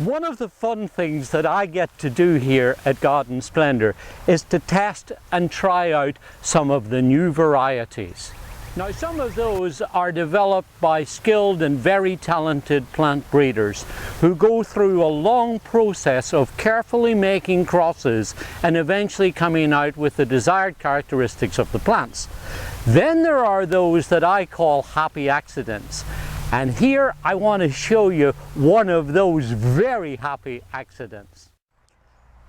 One of the fun things that I get to do here at Garden Splendor is to test and try out some of the new varieties. Now, some of those are developed by skilled and very talented plant breeders who go through a long process of carefully making crosses and eventually coming out with the desired characteristics of the plants. Then there are those that I call happy accidents. And here I want to show you one of those very happy accidents.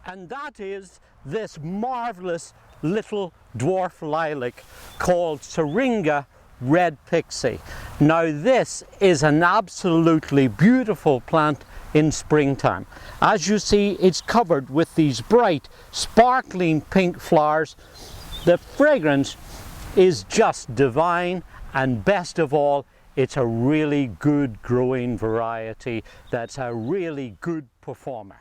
And that is this marvelous little dwarf lilac called Syringa Red Pixie. Now this is an absolutely beautiful plant in springtime. As you see, it's covered with these bright, sparkling pink flowers. The fragrance is just divine, and best of all, it's a really good growing variety that's a really good performer.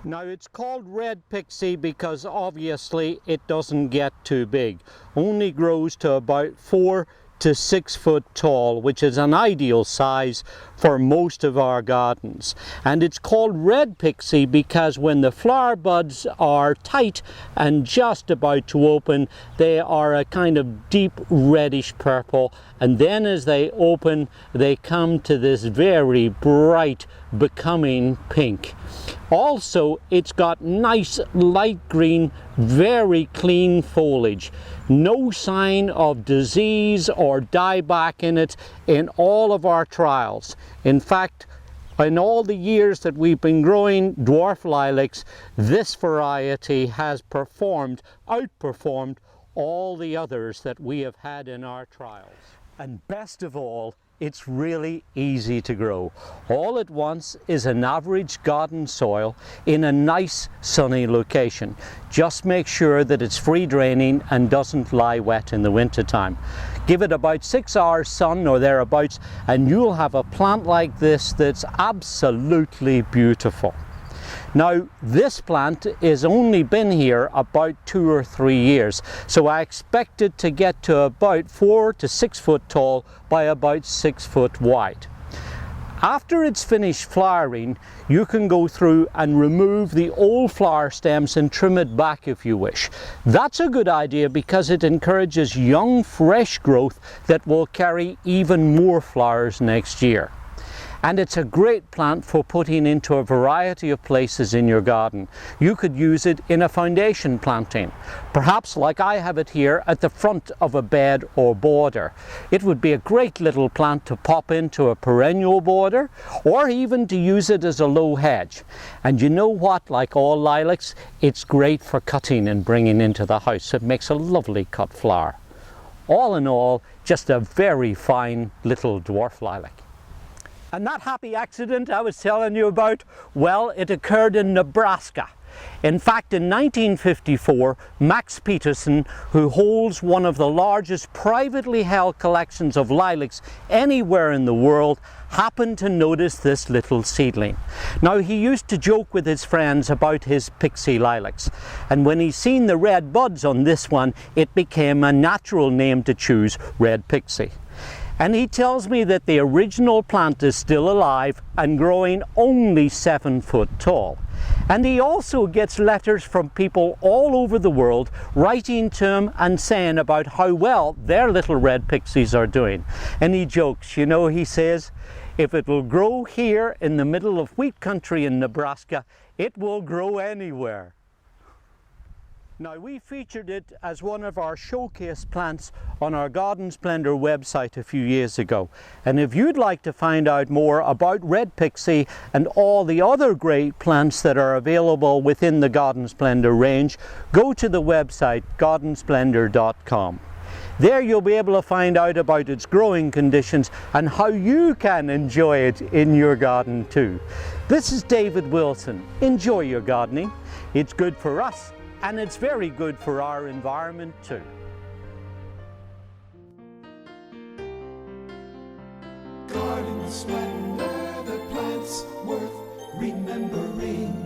Now, it's called Red Pixie because obviously it doesn't get too big. Only grows to about 4 to 6 foot tall, which is an ideal size for most of our gardens. And it's called Red Pixie because when the flower buds are tight and just about to open, they are a kind of deep reddish purple, and then as they open they come to this very bright becoming pink. Also, it's got nice light green, very clean foliage. No sign of disease or dieback in it in all of our trials. In fact, in all the years that we've been growing dwarf lilacs, this variety has outperformed all the others that we have had in our trials. And best of all, it's really easy to grow. All it wants is an average garden soil in a nice sunny location. Just make sure that it's free draining and doesn't lie wet in the winter time. Give it about 6 hours sun or thereabouts and you'll have a plant like this that's absolutely beautiful. Now, this plant has only been here about 2 or 3 years, so I expect it to get to about 4 to 6 foot tall by about 6 foot wide. After it's finished flowering, you can go through and remove the old flower stems and trim it back if you wish. That's a good idea because it encourages young, fresh growth that will carry even more flowers next year. And it's a great plant for putting into a variety of places in your garden. You could use it in a foundation planting, perhaps like I have it here at the front of a bed or border. It would be a great little plant to pop into a perennial border, or even to use it as a low hedge. And you know what, like all lilacs, it's great for cutting and bringing into the house. It makes a lovely cut flower. All in all, just a very fine little dwarf lilac. And that happy accident I was telling you about, well, it occurred in Nebraska. In fact, in 1954, Max Peterson, who holds one of the largest privately held collections of lilacs anywhere in the world, happened to notice this little seedling. Now, he used to joke with his friends about his pixie lilacs, and when he seen the red buds on this one, it became a natural name to choose, Red Pixie. And he tells me that the original plant is still alive and growing only 7 foot tall. And he also gets letters from people all over the world writing to him and saying about how well their little red pixies are doing. And he jokes, you know, he says, if it will grow here in the middle of wheat country in Nebraska, it will grow anywhere. Now, we featured it as one of our showcase plants on our Garden Splendor website a few years ago. And if you'd like to find out more about Red Pixie and all the other great plants that are available within the Garden Splendor range, go to the website gardensplendor.com. There you'll be able to find out about its growing conditions and how you can enjoy it in your garden too. This is David Wilson. Enjoy your gardening. It's good for us, and it's very good for our environment too. Garden Splendor, the plants worth remembering.